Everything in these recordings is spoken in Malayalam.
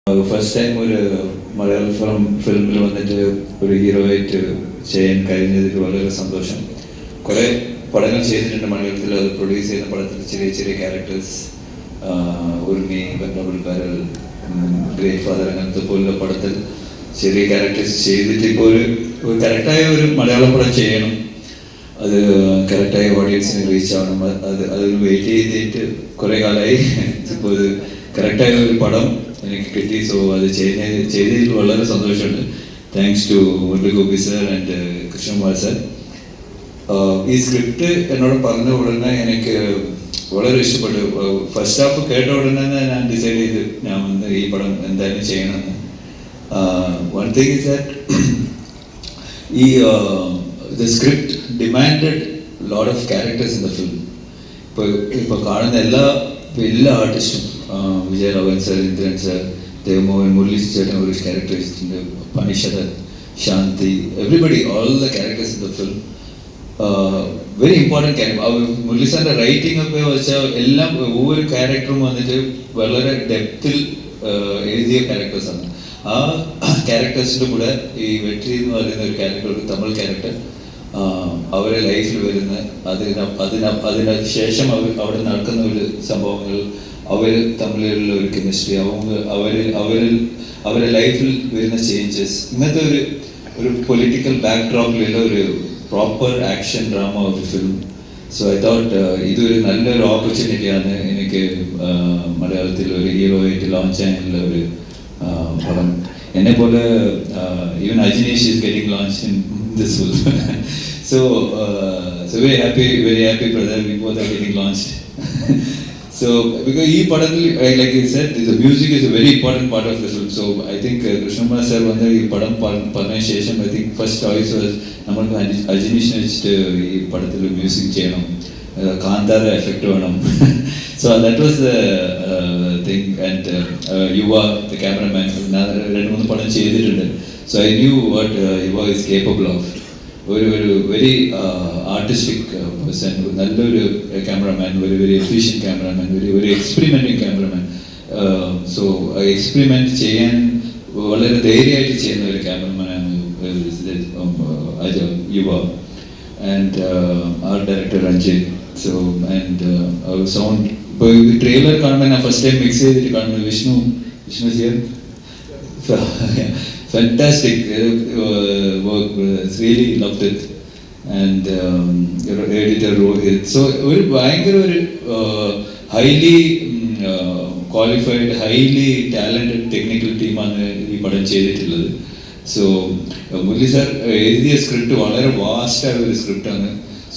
ഫസ്റ്റ് ടൈം ഒരു മലയാളം ഫിലിമിൽ വന്നിട്ട് ഒരു ഹീറോയായിട്ട് ചെയ്യാൻ കഴിഞ്ഞതിൽ വളരെ സന്തോഷം. കുറേ പടങ്ങൾ ചെയ്തിട്ടുണ്ട് മലയാളത്തിൽ. അത് പ്രൊഡ്യൂസ് ചെയ്യുന്ന പടത്തിൽ ചെറിയ ചെറിയ characters, ഉർമി, double barrel, great father, അങ്ങനത്തെ പോലുള്ള പടത്തിൽ ചെറിയ ക്യാരക്ടേഴ്സ് ചെയ്തിട്ട് ഇപ്പോൾ ഒരു കറക്റ്റായ ഒരു മലയാളം പടം ചെയ്യണം. അത് കറക്റ്റായ ഓഡിയൻസിന് റീച്ച് ആവണം. അതിന് വെയിറ്റ് ചെയ്തിട്ട് കുറേ കാലമായി. ഇപ്പോൾ ഇത് കറക്റ്റായ ഒരു പടം എനിക്ക് കിട്ടി. സോ അത് ചെയ്തതിൽ വളരെ സന്തോഷമുണ്ട്. Thanks to Murali Gopi sir and Krishnakumar sir. ഈ സ്ക്രിപ്റ്റ് എന്നോട് പറഞ്ഞ ഉടനെ എനിക്ക് വളരെ ഇഷ്ടപ്പെട്ടു. ഫസ്റ്റ് ഹാഫ് കേട്ട ഉടനെ ഞാൻ ഡിസൈഡ് ചെയ്ത് ഞാൻ വന്ന് ഈ പടം എന്തായാലും ചെയ്യണമെന്ന്. വൺ തിങ് ഇസ് ദാറ്റ് ഈ the script demanded lot of characters in the film. ഇപ്പോൾ കാണുന്ന എല്ലാ ആർട്ടിസ്റ്റും, വിജയരാഘവൻ സർ, ഇന്ദ്രൻ സർ, ദേവമോഹൻ, മുരളി ചേട്ടൻ ഒരു ക്യാരക്ടർ ചെയ്തിട്ടുണ്ട്, പണിശരത്, Shanthi, everybody, all the characters in the film very important character. Murali സാറിൻ്റെ റൈറ്റിംഗ് ഒക്കെ വെച്ചാൽ എല്ലാം ഒவ்வொரு ക്യാരക്ടറും വന്നിട്ട് വളരെ ഡെപ്തിൽ എഴുതിയ ക്യാരക്ടേഴ്സാണ്. ആ ക്യാരക്ടേഴ്സിൻ്റെ കൂടെ ഈ വെട്രി എന്ന് പറയുന്ന ഒരു ക്യാരക്ടർ, ഒരു തമിഴ് ക്യാരക്ടർ, അവരെ ലൈഫിൽ വരുന്ന അതിന് ശേഷം അവിടെ നടക്കുന്ന ഒരു സംഭവങ്ങൾ, അവർ തമ്മിലുള്ള ഒരു കെമിസ്ട്രി, അവരെ ലൈഫിൽ വരുന്ന ചേഞ്ചസ്, ഇങ്ങനത്തെ ഒരു പൊളിറ്റിക്കൽ ബാക്ക്ഡ്രോപ്പിലുള്ള ഒരു പ്രോപ്പർ ആക്ഷൻ ഡ്രാമ ഒരു ഫിലിം. സോ ഐ തോട്ട് ഇതൊരു നല്ലൊരു ഓപ്പർച്യൂണിറ്റിയാണ് എനിക്ക് മലയാളത്തിൽ ഒരു ഹീറോ ആയിട്ട് ലോഞ്ച് ചെയ്യാനുള്ള ഒരു പടം. എന്നെ പോലെ even Ajinesh is getting launch in this film. So very happy brother, we both are getting launched. So because ee padathil, like you said, the music is a very important part of the film. So I think Krishnamma sir vanda ee padam panna shesham, I think first choice was namakku Ajinish nechittu ee padathil music cheyanam, Kantara effect vanam. So that was the thing. And Yuva, the cameraman, na rendu moonu padam cheyidittunde. So I knew what Yuva is capable of. ഒരു വെരി ആർട്ടിസ്റ്റിക് പേഴ്സൺ, നല്ലൊരു ക്യാമറാമാൻ, വെരി എഫിഷ്യൻറ്റ് ക്യാമറാമാൻ, ഒരു എക്സ്പെരിമെൻറ്റിങ് ക്യാമറാമാൻ. സോ എക്സ്പെരിമെൻറ്റ് ചെയ്യാൻ വളരെ ധൈര്യമായിട്ട് ചെയ്യുന്ന ഒരു ക്യാമറമാനാണ് യുവ. And art director Ranjith. So and sound, ഇപ്പോൾ ഈ ട്രെയിലർ കാണുമ്പോൾ ഞാൻ ഫസ്റ്റ് ടൈം മിക്സ് ചെയ്തിട്ട് കാണുന്നത് Vishnu here. Fantastic work, really loved it. And editor Rohit. So very ഭയങ്കര ഒരു highly qualified, highly talented technical ടീമാണ് ഈ പടം ചെയ്തിട്ടുള്ളത്. സോ മുരളി സാർ എഴുതിയ സ്ക്രിപ്റ്റ് വളരെ വാസ്റ്റായ ഒരു സ്ക്രിപ്റ്റാണ്.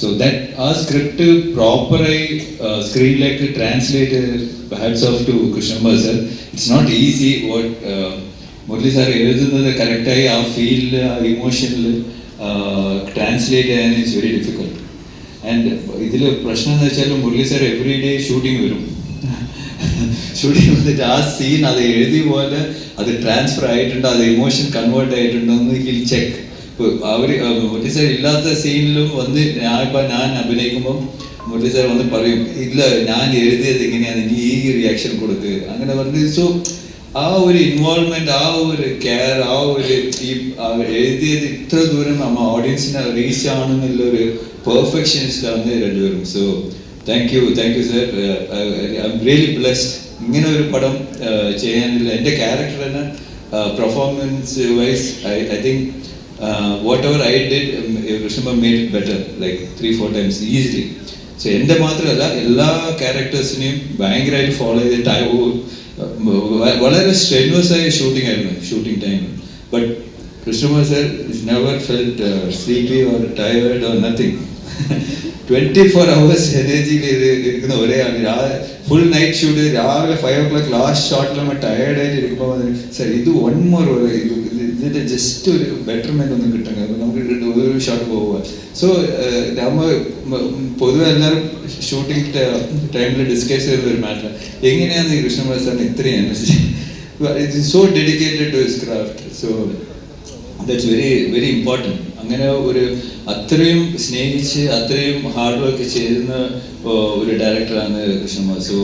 സോ ദാറ്റ് ആ സ്ക്രിപ്റ്റ് പ്രോപ്പറായി സ്ക്രീനിലേക്ക് translate, hats off to Krishnakumar sir. It's not easy. What Murali sir എഴുതുന്നത് കറക്റ്റായി ആ ഫീലിൽ, ആ ഇമോഷനിൽ ട്രാൻസ്ലേറ്റ് ചെയ്യാൻ ഇറ്റ്സ് വെരി ഡിഫിക്കൽട്ട്. ആൻഡ് ഇതിൽ പ്രശ്നം എന്ന് വെച്ചാൽ Murali sir every day shooting വരും. ഷൂട്ടിങ് വന്നിട്ട് ആ സീൻ അത് എഴുതിയ പോലെ അത് ട്രാൻസ്ഫർ ആയിട്ടുണ്ടോ, അത് ഇമോഷൻ കൺവേർട്ട് ആയിട്ടുണ്ടോ എന്ന് ഹിൽ ചെക്ക്. ഇപ്പോൾ മുരളി സാർ ഇല്ലാത്ത സീനിലും വന്ന് ഞാൻ അഭിനയിക്കുമ്പോൾ മുരളി സാർ വന്ന് പറയും, ഇല്ല ഞാൻ എഴുതിയത് ഇങ്ങനെയാണ്, നീ ഈ റിയാക്ഷൻ കൊടുക്ക്, അങ്ങനെ പറഞ്ഞ്. സോ ആ ഒരു ഇൻവോൾവ്മെന്റ്, ആ ഒരു കെയർ, ആ ഒരു ഈ എഴുതിയത് ഇത്ര ദൂരം നമ്മ ഓഡിയൻസിനെ റീച്ച് ആണെന്നുള്ള ഒരു പെർഫെക്ഷനിസ്റ്റ് ആണ് രണ്ടുപേരും. So thank you sir. I am really blessed ഇങ്ങനെ ഒരു പടം ചെയ്യാനില്ല. എൻ്റെ ക്യാരക്ടർ തന്നെ performance wise I think what ever I did, Krishna made it better like 3-4 times easily. So എൻ്റെ മാത്രമല്ല, എല്ലാ ക്യാരക്ടേഴ്സിനെയും ഭയങ്കരമായിട്ട് ഫോളോ ചെയ്തിട്ട് വളരെ സ്ട്രെനുവസ് ആയ ഷൂട്ടിംഗ് ആയിരുന്നു, shooting time. But Krishnakumar sir is never felt sleepy or tired or nothing. 24 hours എനർജിയിൽ ഇരിക്കുന്ന ഒരേ ആൾ. ഫുൾ നൈറ്റ് ഷൂട്ട്, രാവിലെ 5 o'clock ലാസ്റ്റ് ഷോട്ടിൽ നമ്മൾ ടയർഡായിട്ട് ഇരിക്കുമ്പോൾ സർ ഇത് 1 more ഇതിൻ്റെ ജസ്റ്റ് ഒരു ബെറ്റർമെൻ്റ് ഒന്നും കിട്ടുക, നമുക്ക് ഒരു ഷോട്ട് പോവുക. സോ നമ്മൾ പൊതുവെ എല്ലാവരും ഷൂട്ടിംഗ് ടൈമിൽ ഡിസ്കസ് ചെയ്ത ഒരു മാറ്റർ, എങ്ങനെയാണ് ഈ കൃഷ്ണകുമാർ സാറിന് ഇത്രയും energy, so dedicated to his craft. So that's very important. അങ്ങനെ ഒരു അത്രയും സ്നേഹിച്ച് അത്രയും ഹാർഡ് വർക്ക് ചെയ്യുന്ന ഒരു ഡയറക്ടറാണ് കൃഷ്ണകുമാർ. സോ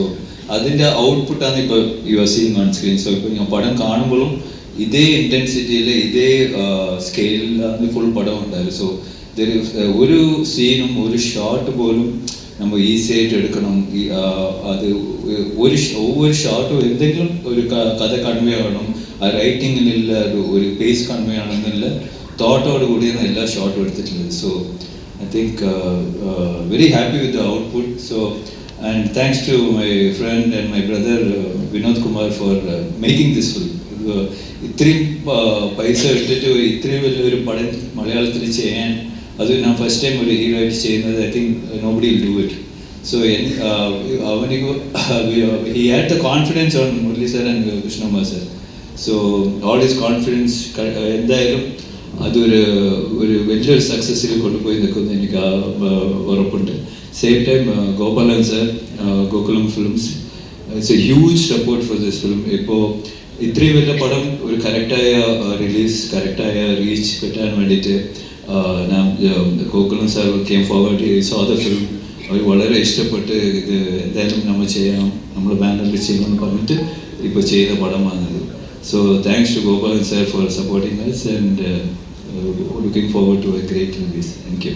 അതിൻ്റെ ഔട്ട്പുട്ടാണ് ഇപ്പോൾ you are seeing on screen. So ഇപ്പോൾ ഞാൻ പടം കാണുമ്പോഴും ഇതേ ഇൻറ്റൻസിറ്റിയിൽ ഇതേ സ്കെയിലിലാണ് ഫുൾ പടം ഉണ്ടായത്. സോ ഒരു സീനും ഒരു ഷോട്ട് പോലും നമ്മൾ ഈസി ആയിട്ട് എടുക്കണം. അത് ഒவ்வொரு ഷോട്ടും എന്തെങ്കിലും ഒരു കഥ കൺവേ ആവണം, ആ റൈറ്റിങ്ങിനുള്ള ഒരു പേസ് കൺവേ ആണെന്നുള്ള തോട്ടോട് കൂടിയാണ് എല്ലാ ഷോട്ടും എടുത്തിട്ടുള്ളത്. So I think very happy with the output. So, and thanks to my friend and my brother Vinod Kumar for making this film. ഇത്രയും പൈസ ഇട്ടിട്ട് ഇത്രയും വലിയൊരു പടം മലയാളത്തിൽ ചെയ്യാൻ, അത് ഞാൻ ഫസ്റ്റ് ടൈം ഒരു ഹീറോ ആയിട്ട് ചെയ്യുന്നത്. I think nobody will do it. So അവനിക്ക് he had the confidence on Murali sir and Krishnamma sir. So all his confidence എന്തായാലും അതൊരു വലിയൊരു സക്സസ്സിൽ കൊണ്ടുപോയി നിൽക്കുമെന്ന് എനിക്ക് ഉറപ്പുണ്ട്. Same time Gopalan sir, Gokulam films, it's A huge support for this film. ഇപ്പോൾ ഇത്രയും വലിയ പടം ഒരു കറക്റ്റായ റിലീസ്, കറക്റ്റായ റീച്ച് കിട്ടാൻ വേണ്ടിയിട്ട് Gokulam sir came forward, so the film. അവർ വളരെ ഇഷ്ടപ്പെട്ട് ഇത് എന്തായാലും നമ്മൾ ചെയ്യണം, നമ്മൾ ബാനറിൽ ചെയ്യണമെന്ന് പറഞ്ഞിട്ട് ഇപ്പോൾ ചെയ്യുന്ന പടമാണത്. So thanks to Gopalan sir for supporting us, and looking forward to a great release. Thank you.